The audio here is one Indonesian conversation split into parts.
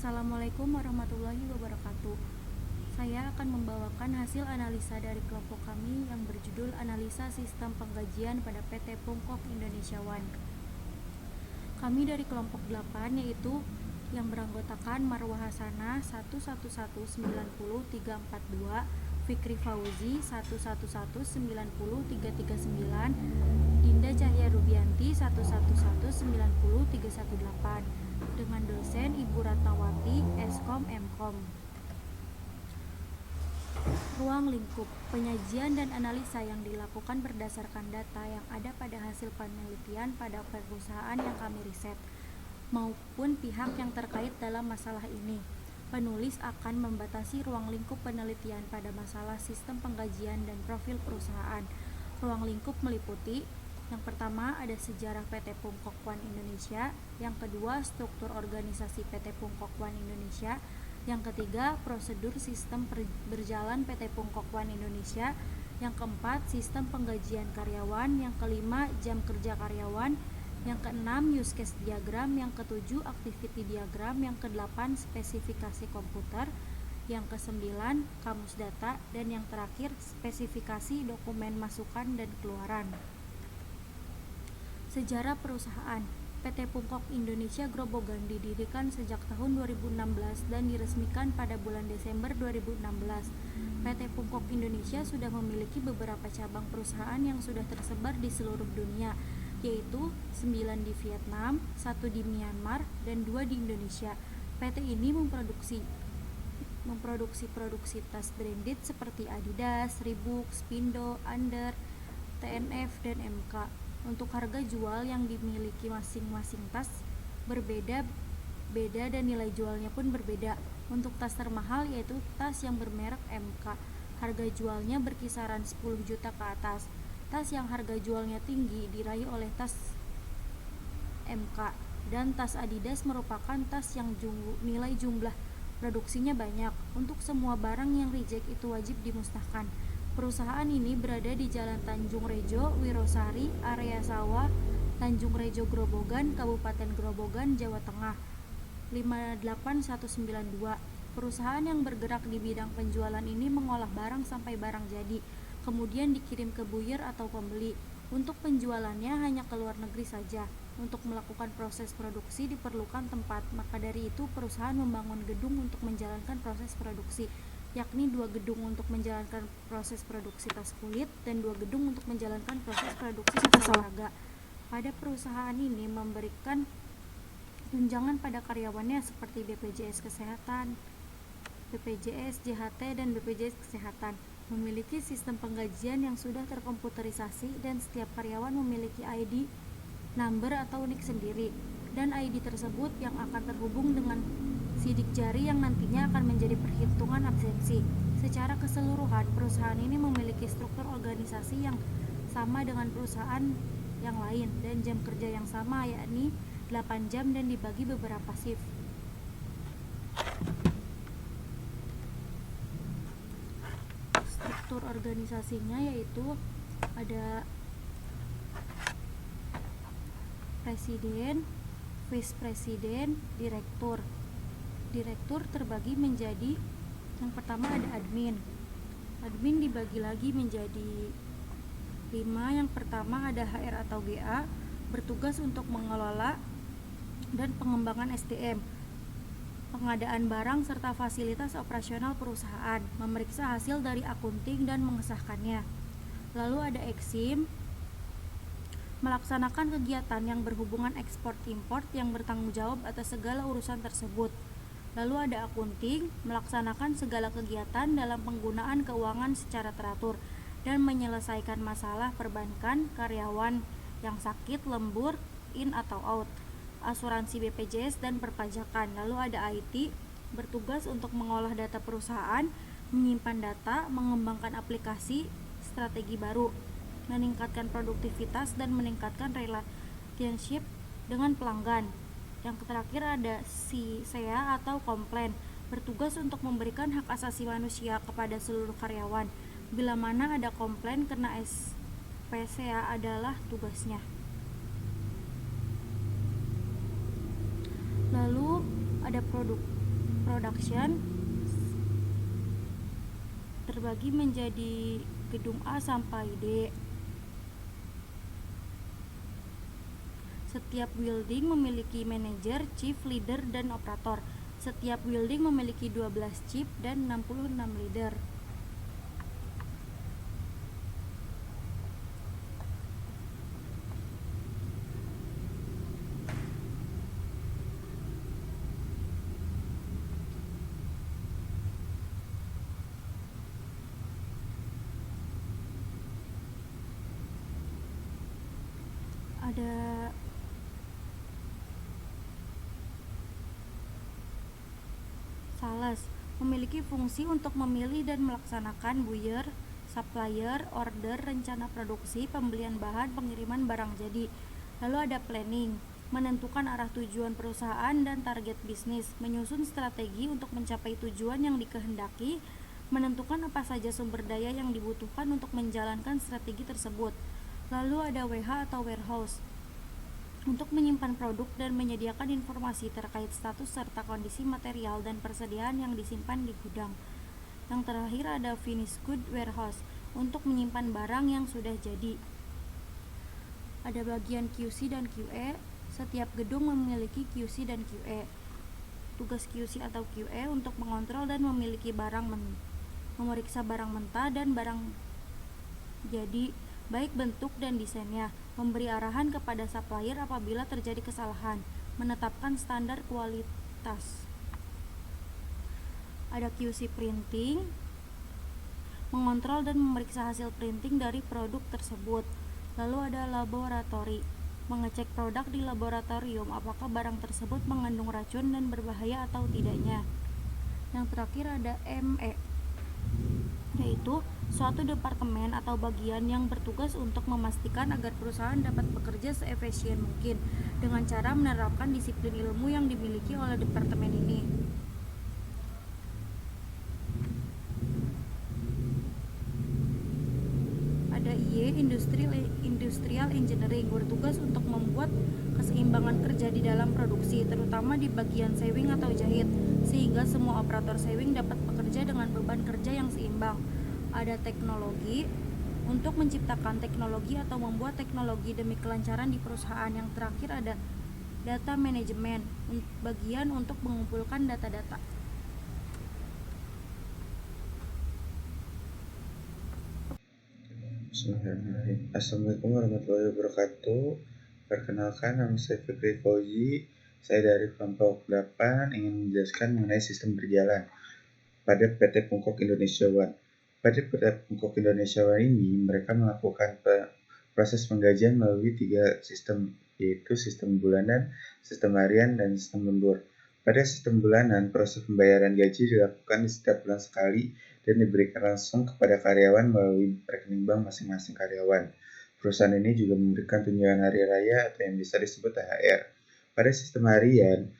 Assalamualaikum warahmatullahi wabarakatuh. Saya akan membawakan hasil analisa dari kelompok kami yang berjudul Analisa Sistem Penggajian pada PT Pungkok Indonesia One. Kami dari kelompok 8 yaitu yang beranggotakan Marwah Hasanah 11190342, Fikri Fauzi 11190339, Dinda Cahya Rubianti 11190318, dengan dosen Ibu Ratnawati, Eskom Mkom. Ruang lingkup penyajian dan analisa yang dilakukan berdasarkan data yang ada pada hasil penelitian pada perusahaan yang kami riset maupun pihak yang terkait dalam masalah ini. Penulis akan membatasi ruang lingkup penelitian pada masalah sistem penggajian dan profil perusahaan. Ruang lingkup meliputi: yang pertama ada sejarah PT Pungkok One Indonesia, yang kedua struktur organisasi PT Pungkok One Indonesia, yang ketiga prosedur sistem berjalan PT Pungkok One Indonesia, yang keempat sistem penggajian karyawan, yang kelima jam kerja karyawan, yang keenam use case diagram, yang ketujuh activity diagram, yang kedelapan spesifikasi komputer, yang kesembilan kamus data, dan yang terakhir spesifikasi dokumen masukan dan keluaran. Sejarah perusahaan. PT Pungkok Indonesia Grobogan didirikan sejak tahun 2016 dan diresmikan pada bulan Desember 2016. PT Pungkok Indonesia sudah memiliki beberapa cabang perusahaan yang sudah tersebar di seluruh dunia, yaitu 9 di Vietnam, 1 di Myanmar, dan 2 di Indonesia. PT ini memproduksi produksi tas branded seperti Adidas, Reebok, Spindo, Under, TNF, dan MK. Untuk harga jual yang dimiliki masing-masing tas berbeda-beda dan nilai jualnya pun berbeda. Untuk tas termahal yaitu tas yang bermerek MK, harga jualnya berkisaran 10 juta ke atas. Tas yang harga jualnya tinggi diraih oleh tas MK, dan tas Adidas merupakan tas yang nilai jumlah produksinya banyak. Untuk semua barang yang reject itu wajib dimusnahkan. Perusahaan ini berada di Jalan Tanjung Rejo, Wirosari, area Sawah, Tanjung Rejo, Grobogan, Kabupaten Grobogan, Jawa Tengah 58192. Perusahaan yang bergerak di bidang penjualan ini mengolah barang sampai barang jadi, kemudian dikirim ke buyer atau pembeli. Untuk penjualannya hanya ke luar negeri saja. Untuk melakukan proses produksi diperlukan tempat, maka dari itu perusahaan membangun gedung untuk menjalankan proses produksi, yakni 2 gedung untuk menjalankan proses produksi tas kulit dan 2 gedung untuk menjalankan proses produksi tas olahraga. Pada perusahaan ini memberikan tunjangan pada karyawannya seperti BPJS Kesehatan, BPJS JHT, dan BPJS Kesehatan. Memiliki sistem penggajian yang sudah terkomputerisasi dan setiap karyawan memiliki ID number atau NIK sendiri, dan ID tersebut yang akan terhubung dengan sidik jari yang nantinya akan menjadi perhitungan absensi. Secara keseluruhan, perusahaan ini memiliki struktur organisasi yang sama dengan perusahaan yang lain dan jam kerja yang sama, yakni 8 jam dan dibagi beberapa shift. Struktur organisasinya yaitu ada presiden, vice presiden, direktur. Direktur terbagi menjadi, yang pertama ada admin. Admin dibagi lagi menjadi 5. Yang pertama ada HR atau GA, bertugas untuk mengelola dan pengembangan SDM, pengadaan barang serta fasilitas operasional perusahaan, memeriksa hasil dari akunting dan mengesahkannya. Lalu ada Eksim, melaksanakan kegiatan yang berhubungan ekspor import yang bertanggung jawab atas segala urusan tersebut. Lalu ada akunting, melaksanakan segala kegiatan dalam penggunaan keuangan secara teratur dan menyelesaikan masalah perbankan, karyawan yang sakit, lembur, in atau out, asuransi BPJS, dan perpajakan. Lalu ada IT, bertugas untuk mengolah data perusahaan, menyimpan data, mengembangkan aplikasi, strategi baru, meningkatkan produktivitas, dan meningkatkan relationship dengan pelanggan. Yang terakhir ada SEA atau komplain, bertugas untuk memberikan hak asasi manusia kepada seluruh karyawan. Bila mana ada komplain kena SPCA adalah tugasnya. Lalu ada production terbagi menjadi gedung A sampai D. Setiap building memiliki manajer, chief, leader, dan operator. Setiap building memiliki 12 chief dan 66 leader. Ada sales, memiliki fungsi untuk memilih dan melaksanakan buyer, supplier, order, rencana produksi, pembelian bahan, pengiriman barang jadi. Lalu ada planning, menentukan arah tujuan perusahaan dan target bisnis, menyusun strategi untuk mencapai tujuan yang dikehendaki, menentukan apa saja sumber daya yang dibutuhkan untuk menjalankan strategi tersebut. Lalu ada WH atau warehouse, untuk menyimpan produk dan menyediakan informasi terkait status serta kondisi material dan persediaan yang disimpan di gudang. Yang terakhir ada finished good warehouse, untuk menyimpan barang yang sudah jadi. Ada bagian QC dan QE, setiap gedung memiliki QC dan QE. Tugas QC atau QE untuk mengontrol dan memiliki memeriksa barang mentah dan barang jadi, baik bentuk dan desainnya, memberi arahan kepada supplier apabila terjadi kesalahan, menetapkan standar kualitas. Ada QC printing, mengontrol dan memeriksa hasil printing dari produk tersebut. Lalu ada laboratori, mengecek produk di laboratorium apakah barang tersebut mengandung racun dan berbahaya atau tidaknya. Yang terakhir ada ME, yaitu suatu departemen atau bagian yang bertugas untuk memastikan agar perusahaan dapat bekerja seefisien mungkin dengan cara menerapkan disiplin ilmu yang dimiliki oleh departemen ini. Ada IE, Industrial Engineering, bertugas untuk membuat keseimbangan kerja di dalam produksi, terutama di bagian sewing atau jahit, sehingga semua operator sewing dapat bekerja dengan beban kerja yang seimbang. Ada teknologi, untuk menciptakan teknologi atau membuat teknologi demi kelancaran di perusahaan. Yang terakhir ada data management, bagian untuk mengumpulkan data-data. Bismillahirrahmanirrahim. Assalamualaikum warahmatullahi wabarakatuh. Perkenalkan, nama saya Fikri Fauzi. Saya dari kelompok 8 ingin menjelaskan mengenai sistem berjalan pada PT Pungkok Indonesia One. Pada PT Pungkok Indonesia One ini, mereka melakukan proses penggajian melalui 3 sistem, yaitu sistem bulanan, sistem harian, dan sistem lembur. Pada sistem bulanan, proses pembayaran gaji dilakukan di setiap bulan sekali dan diberikan langsung kepada karyawan melalui rekening bank masing-masing karyawan. Perusahaan ini juga memberikan tunjangan hari raya atau yang bisa disebut THR. Pada sistem harian,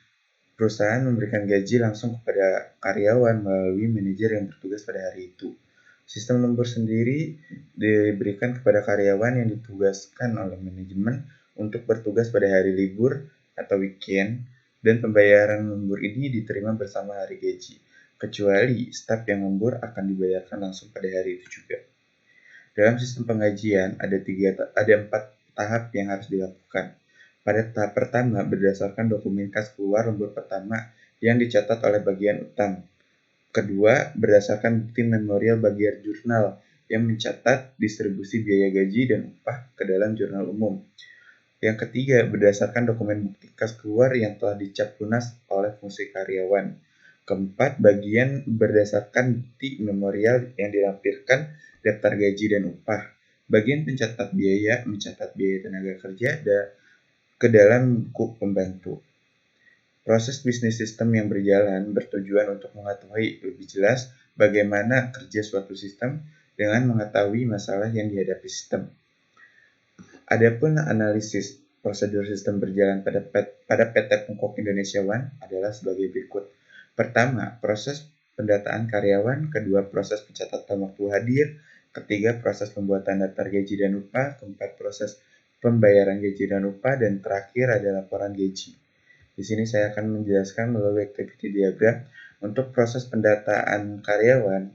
perusahaan memberikan gaji langsung kepada karyawan melalui manajer yang bertugas pada hari itu. Sistem lembur sendiri diberikan kepada karyawan yang ditugaskan oleh manajemen untuk bertugas pada hari libur atau weekend, dan pembayaran lembur ini diterima bersama hari gaji, kecuali staf yang lembur akan dibayarkan langsung pada hari itu juga. Dalam sistem penggajian ada 4 tahap yang harus dilakukan. Pada tahap pertama, berdasarkan dokumen kas keluar lembur pertama yang dicatat oleh bagian utang. Kedua, berdasarkan bukti memorial bagian jurnal yang mencatat distribusi biaya gaji dan upah ke dalam jurnal umum. Yang ketiga, berdasarkan dokumen bukti kas keluar yang telah dicap lunas oleh fungsi karyawan. Keempat, bagian berdasarkan bukti memorial yang dilampirkan daftar gaji dan upah. Bagian pencatat biaya mencatat biaya tenaga kerja ke dalam buku pembantu. Proses bisnis sistem yang berjalan bertujuan untuk mengetahui lebih jelas bagaimana kerja suatu sistem dengan mengetahui masalah yang dihadapi sistem. Adapun analisis prosedur sistem berjalan pada PT Pungkok Indonesia One adalah sebagai berikut. Pertama, proses pendataan karyawan. Kedua, proses pencatatan waktu hadir. Ketiga, proses pembuatan daftar gaji dan upah. Keempat, proses pembayaran gaji dan upah. Dan terakhir ada laporan gaji. Di sini saya akan menjelaskan melalui activity diagram Untuk proses pendataan karyawan,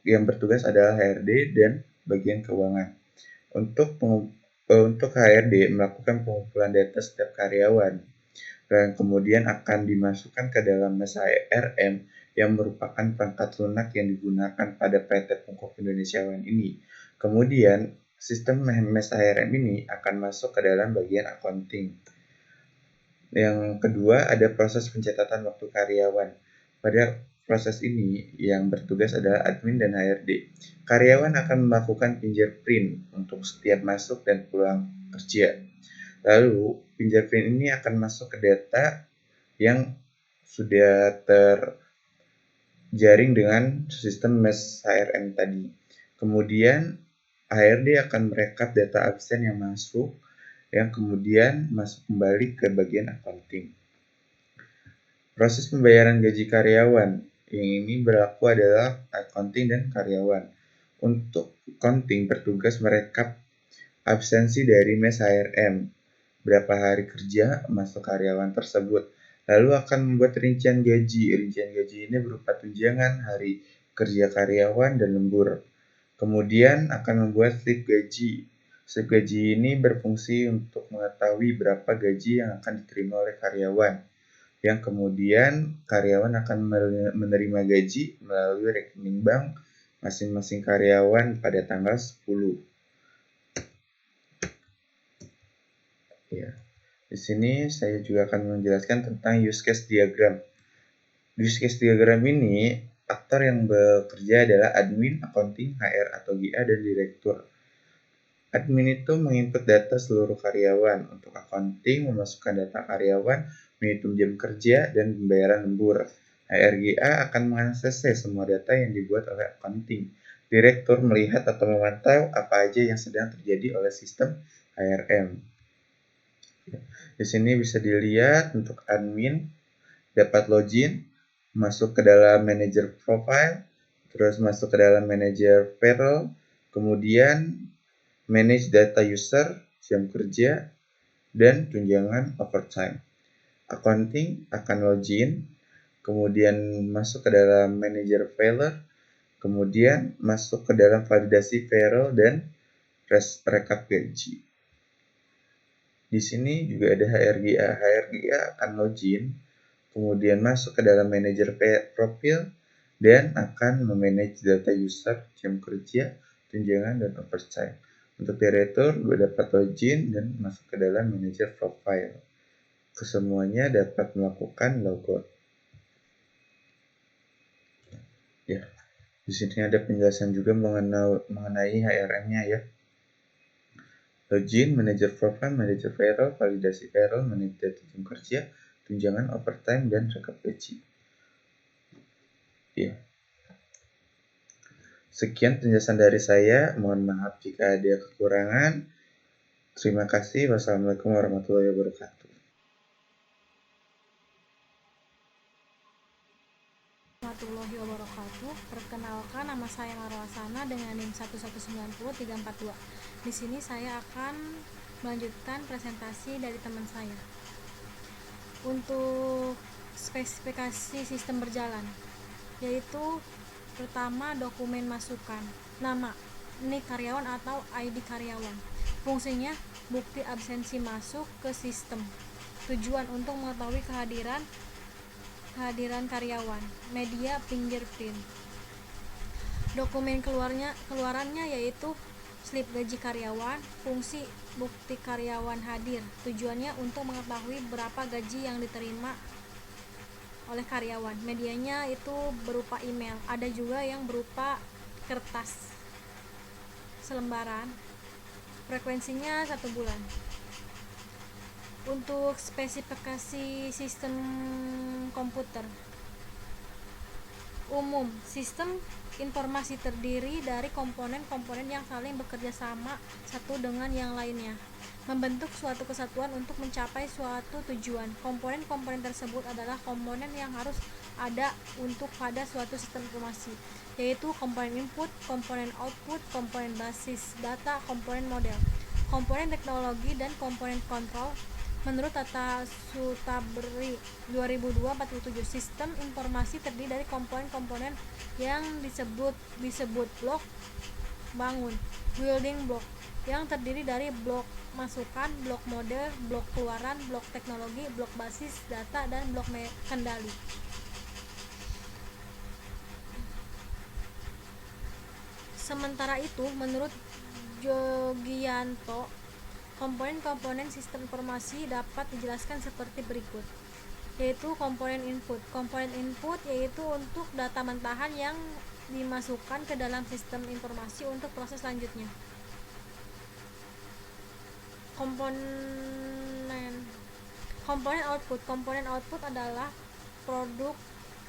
yang bertugas adalah HRD dan bagian keuangan. Untuk HRD melakukan pengumpulan data setiap karyawan dan kemudian akan dimasukkan ke dalam mes HRM yang merupakan perangkat lunak yang digunakan pada PT Pungkup Indonesia One ini. Kemudian sistem mes HRM ini akan masuk ke dalam bagian accounting. Yang kedua ada proses pencatatan waktu karyawan. Pada proses ini yang bertugas adalah admin dan HRD. Karyawan akan melakukan fingerprint untuk setiap masuk dan pulang kerja. Lalu fingerprint ini akan masuk ke data yang sudah terjaring dengan sistem mes HRM tadi. Kemudian HRD akan merekap data absen yang masuk, yang kemudian masuk kembali ke bagian accounting. Proses pembayaran gaji karyawan yang ini berlaku adalah accounting dan karyawan. Untuk accounting bertugas merekap absensi dari mes HRM, berapa hari kerja masuk karyawan tersebut, lalu akan membuat rincian gaji. Rincian gaji ini berupa tunjangan hari kerja karyawan dan lembur. Kemudian akan membuat slip gaji. Slip gaji ini berfungsi untuk mengetahui berapa gaji yang akan diterima oleh karyawan, yang kemudian karyawan akan menerima gaji melalui rekening bank masing-masing karyawan pada tanggal 10. Ya. Di sini saya juga akan menjelaskan tentang use case diagram. Use case diagram ini, aktor yang bekerja adalah admin, accounting, HR atau GA, dan direktur. Admin itu menginput data seluruh karyawan. Untuk accounting, memasukkan data karyawan, menghitung jam kerja, dan pembayaran lembur. HRGA akan mengakses semua data yang dibuat oleh accounting. Direktur melihat atau memantau apa aja yang sedang terjadi oleh sistem HRM. Di sini bisa dilihat untuk admin dapat login, masuk ke dalam manager profile, terus masuk ke dalam manager payroll, kemudian manage data user, jam kerja, dan tunjangan overtime. Accounting akan login, kemudian masuk ke dalam manager payroll, kemudian masuk ke dalam validasi payroll dan rekap gaji. Di sini juga ada HRGA. HRGA akan login, kemudian masuk ke dalam manager profil, dan akan memanage data user, jam kerja, tunjangan, dan overtime. Untuk direktur dapat login dan masuk ke dalam manager profile. Kesemuanya dapat melakukan logout. Ya, di sini ada penjelasan juga mengenai HRM-nya ya. Login, manager profile, manager payroll, validasi payroll, manage data jam kerja, tunjangan overtime, dan rekap gaji. Ya. Sekian penjelasan dari saya. Mohon maaf jika ada kekurangan. Terima kasih. Wassalamualaikum warahmatullahi wabarakatuh. Warahmatullahi wabarakatuh. Perkenalkan, nama saya Marwasana dengan NIM 1190342. Di sini saya akan melanjutkan presentasi dari teman saya. Untuk spesifikasi sistem berjalan, yaitu pertama dokumen masukan, nama, NIK karyawan atau ID karyawan. Fungsinya bukti absensi masuk ke sistem. Tujuan untuk mengetahui kehadiran karyawan. Media fingerprint. Dokumen keluarannya yaitu slip gaji karyawan. Fungsi bukti karyawan hadir. Tujuannya untuk mengetahui berapa gaji yang diterima oleh karyawan. Medianya itu berupa email. Ada juga yang berupa kertas selembaran. Frekuensinya 1 bulan. Untuk spesifikasi sistem komputer umum, sistem informasi terdiri dari komponen-komponen yang saling bekerja sama satu dengan yang lainnya, membentuk suatu kesatuan untuk mencapai suatu tujuan. Komponen-komponen tersebut adalah komponen yang harus ada untuk pada suatu sistem informasi, yaitu komponen input, komponen output, komponen basis data, komponen model, komponen teknologi, dan komponen kontrol. Menurut Tata Sutabri 2002-47, sistem informasi terdiri dari komponen-komponen yang disebut blok bangun, building block, yang terdiri dari blok masukan, blok model, blok keluaran, blok teknologi, blok basis data, dan blok kendali. Sementara itu, menurut Jogianto, komponen-komponen sistem informasi dapat dijelaskan seperti berikut, yaitu komponen input. Komponen input yaitu untuk data mentahan yang dimasukkan ke dalam sistem informasi untuk proses selanjutnya. Komponen output. Komponen output adalah produk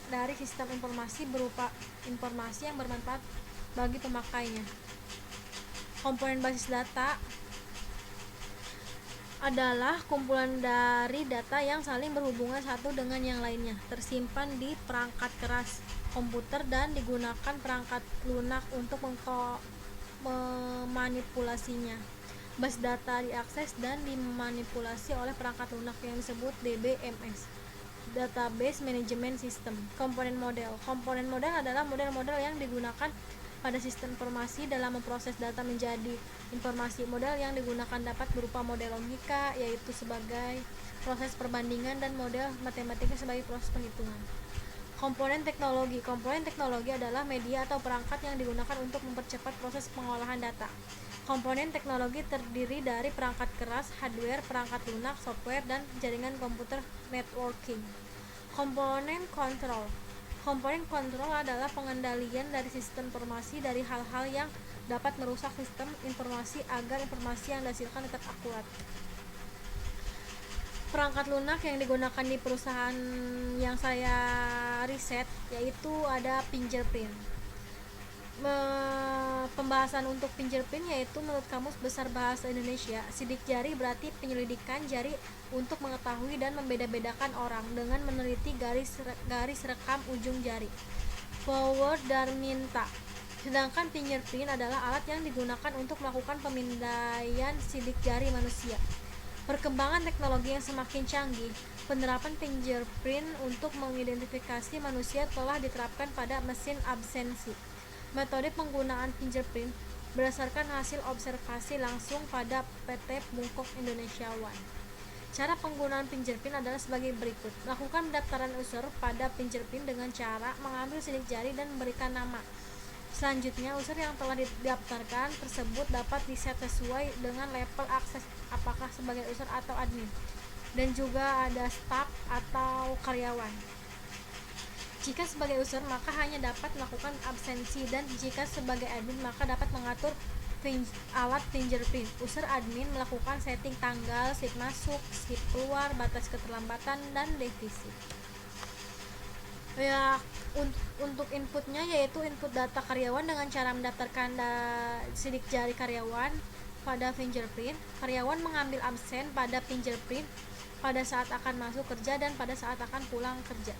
dari sistem informasi berupa informasi yang bermanfaat bagi pemakainya. Komponen basis data adalah kumpulan dari data yang saling berhubungan satu dengan yang lainnya, tersimpan di perangkat keras komputer dan digunakan perangkat lunak untuk memanipulasinya. Base data diakses dan dimanipulasi oleh perangkat lunak yang disebut DBMS, Database Management System. Komponen model. Komponen model adalah model-model yang digunakan pada sistem informasi dalam memproses data menjadi informasi. Model yang digunakan dapat berupa model logika, yaitu sebagai proses perbandingan, dan model matematika sebagai proses penghitungan. Komponen teknologi. Komponen teknologi adalah media atau perangkat yang digunakan untuk mempercepat proses pengolahan data. Komponen teknologi terdiri dari perangkat keras, hardware, perangkat lunak, software, dan jaringan komputer networking. Komponen kontrol. Komponen kontrol adalah pengendalian dari sistem informasi dari hal-hal yang dapat merusak sistem informasi agar informasi yang dihasilkan tetap akurat. Perangkat lunak yang digunakan di perusahaan yang saya riset yaitu ada fingerprint. Pembahasan untuk fingerprint yaitu menurut Kamus Besar Bahasa Indonesia, sidik jari berarti penyelidikan jari untuk mengetahui dan membeda-bedakan orang dengan meneliti garis rekam ujung jari. Forward dan minta. Sedangkan fingerprint adalah alat yang digunakan untuk melakukan pemindaian sidik jari manusia. Perkembangan teknologi yang semakin canggih, penerapan fingerprint untuk mengidentifikasi manusia telah diterapkan pada mesin absensi. Metode penggunaan fingerprint berdasarkan hasil observasi langsung pada PT Bungkok Indonesia One. Cara penggunaan fingerprint adalah sebagai berikut. Lakukan pendaftaran user pada fingerprint dengan cara mengambil sidik jari dan memberikan nama. Selanjutnya, user yang telah didaftarkan tersebut dapat diset sesuai dengan level akses, apakah sebagai user atau admin, dan juga ada staff atau karyawan. Jika sebagai user, maka hanya dapat melakukan absensi, dan jika sebagai admin, maka dapat mengatur alat fingerprint. User admin melakukan setting tanggal, shift masuk, shift keluar, batas keterlambatan, dan defisit. Ya, untuk inputnya yaitu input data karyawan dengan cara mendaftarkan sidik jari karyawan pada fingerprint. Karyawan mengambil absen pada fingerprint pada saat akan masuk kerja dan pada saat akan pulang kerja.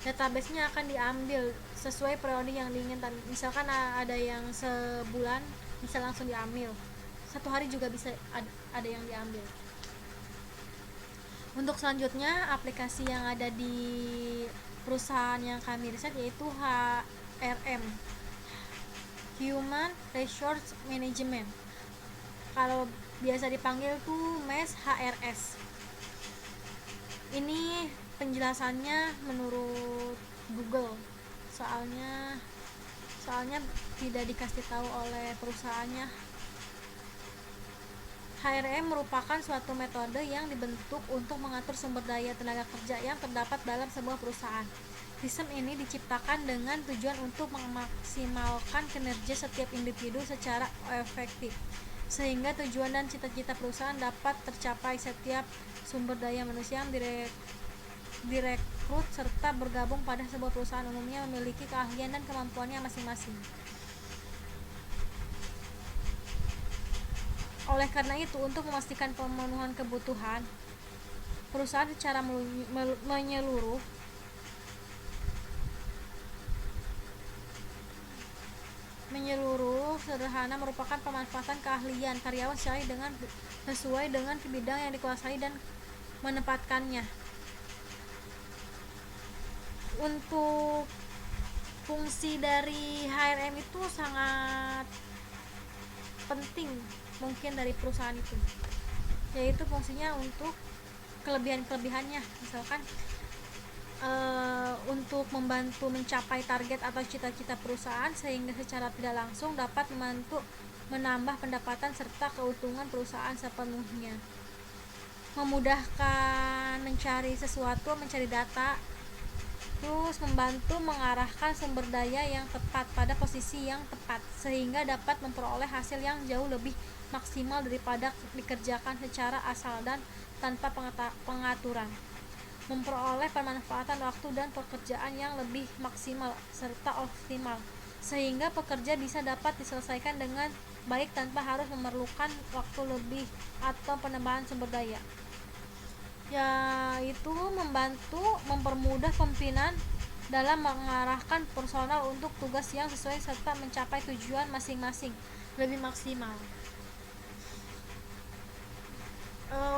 Database-nya akan diambil sesuai periode yang diinginkan. Misalkan ada yang sebulan bisa langsung diambil, 1 hari juga bisa ada yang diambil. Untuk selanjutnya, aplikasi yang ada di perusahaan yang kami riset yaitu HRM, Human Resource Management, kalau biasa dipanggil tuh MES HRS. Ini penjelasannya menurut Google, soalnya tidak dikasih tahu oleh perusahaannya. HRM merupakan suatu metode yang dibentuk untuk mengatur sumber daya tenaga kerja yang terdapat dalam sebuah perusahaan. Sistem ini diciptakan dengan tujuan untuk memaksimalkan kinerja setiap individu secara efektif, sehingga tujuan dan cita-cita perusahaan dapat tercapai. Setiap sumber daya manusia yang direkrut serta bergabung pada sebuah perusahaan umumnya memiliki keahlian dan kemampuannya masing-masing. Oleh karena itu, untuk memastikan pemenuhan kebutuhan perusahaan secara menyeluruh, sederhana merupakan pemanfaatan keahlian karyawan sesuai dengan bidang yang dikuasai dan menempatkannya. Untuk fungsi dari HRM itu sangat penting mungkin dari perusahaan itu, yaitu fungsinya untuk kelebihannya, misalkan untuk membantu mencapai target atau cita-cita perusahaan, sehingga secara tidak langsung dapat membantu menambah pendapatan serta keuntungan perusahaan sepenuhnya, memudahkan mencari data, terus membantu mengarahkan sumber daya yang tepat pada posisi yang tepat, sehingga dapat memperoleh hasil yang jauh lebih maksimal daripada dikerjakan secara asal dan tanpa pengaturan, memperoleh pemanfaatan waktu dan pekerjaan yang lebih maksimal serta optimal, sehingga pekerja bisa dapat diselesaikan dengan baik tanpa harus memerlukan waktu lebih atau penambahan sumber daya, yaitu mempermudah pimpinan dalam mengarahkan personal untuk tugas yang sesuai serta mencapai tujuan masing-masing lebih maksimal.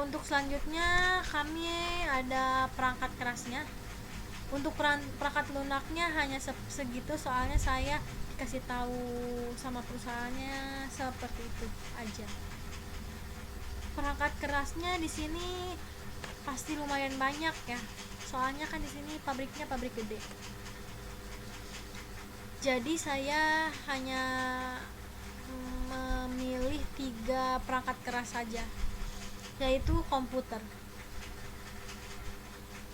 Untuk selanjutnya kami ada perangkat kerasnya. Untuk perangkat lunaknya hanya segitu, soalnya saya dikasih tahu sama perusahaannya seperti itu aja. Perangkat kerasnya di sini pasti lumayan banyak ya, soalnya kan di sini pabriknya pabrik gede. Jadi saya hanya memilih 3 perangkat keras saja, yaitu komputer.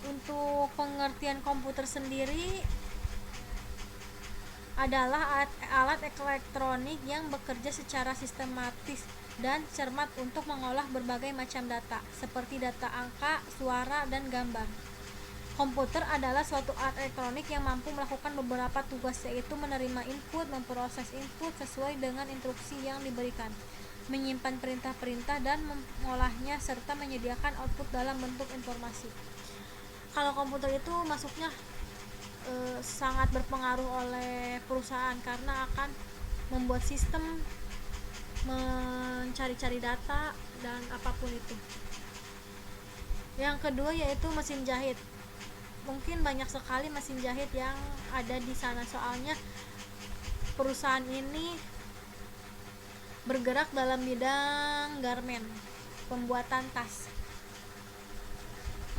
Untuk pengertian komputer sendiri adalah alat elektronik yang bekerja secara sistematis dan cermat untuk mengolah berbagai macam data, seperti data angka, suara, dan gambar. Komputer adalah suatu alat elektronik yang mampu melakukan beberapa tugas, yaitu menerima input, memproses input sesuai dengan instruksi yang diberikan, menyimpan perintah-perintah, dan mengolahnya, serta menyediakan output dalam bentuk informasi. Kalau komputer itu masuknya sangat berpengaruh oleh perusahaan, karena akan membuat sistem, mencari-cari data, dan apapun itu. Yang kedua yaitu mesin jahit. Mungkin banyak sekali mesin jahit yang ada di sana, soalnya perusahaan ini bergerak dalam bidang garment, pembuatan tas.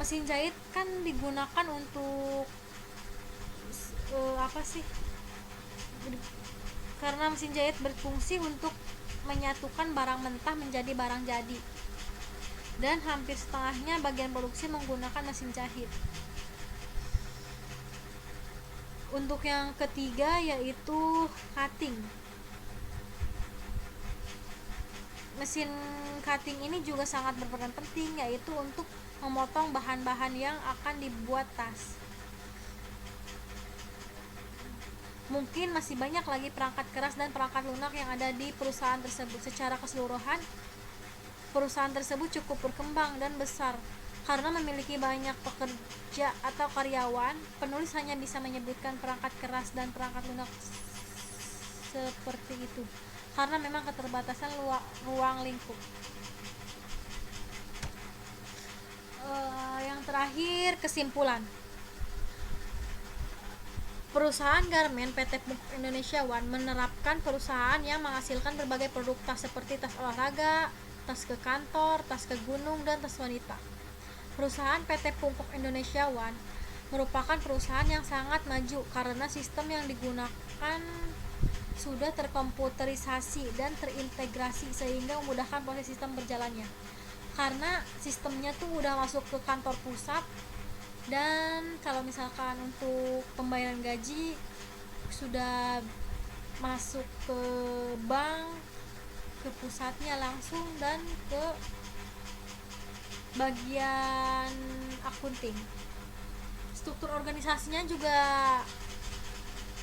Mesin jahit kan digunakan untuk karena mesin jahit berfungsi untuk menyatukan barang mentah menjadi barang jadi, dan hampir setengahnya bagian produksi menggunakan mesin jahit. Untuk yang ketiga yaitu cutting. Mesin cutting ini juga sangat berperan penting, yaitu untuk memotong bahan-bahan yang akan dibuat tas. Mungkin masih banyak lagi perangkat keras dan perangkat lunak yang ada di perusahaan tersebut. Secara keseluruhan, perusahaan tersebut cukup berkembang dan besar. Karena memiliki banyak pekerja atau karyawan, penulis hanya bisa menyebutkan perangkat keras dan perangkat lunak seperti itu, karena memang keterbatasan ruang lingkup. Yang terakhir, kesimpulan. Perusahaan garmen PT Pupuk Indonesia One menerapkan perusahaan yang menghasilkan berbagai produk tas seperti tas olahraga, tas ke kantor, tas ke gunung, dan tas wanita. Perusahaan PT Pupuk Indonesia One merupakan perusahaan yang sangat maju karena sistem yang digunakan sudah terkomputerisasi dan terintegrasi, sehingga memudahkan proses sistem berjalannya. Karena sistemnya tuh udah masuk ke kantor pusat, dan kalau misalkan untuk pembayaran gaji sudah masuk ke bank, ke pusatnya langsung, dan ke bagian akunting. Struktur organisasinya juga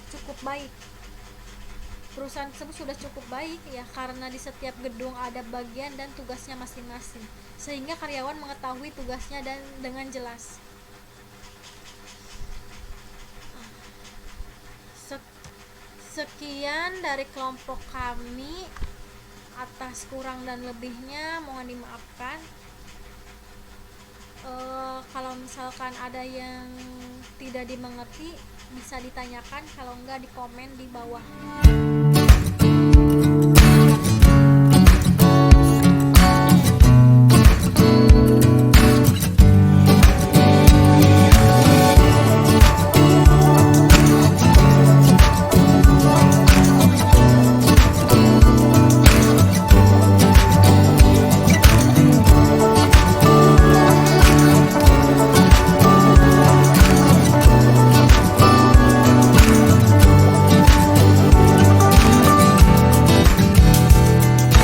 cukup baik. Perusahaan tersebut sudah cukup baik ya, karena di setiap gedung ada bagian dan tugasnya masing-masing, sehingga karyawan mengetahui tugasnya dan dengan jelas. Sekian dari kelompok kami, atas kurang dan lebihnya mohon dimaafkan. Kalau misalkan ada yang tidak dimengerti bisa ditanyakan, kalau enggak di komen di bawah.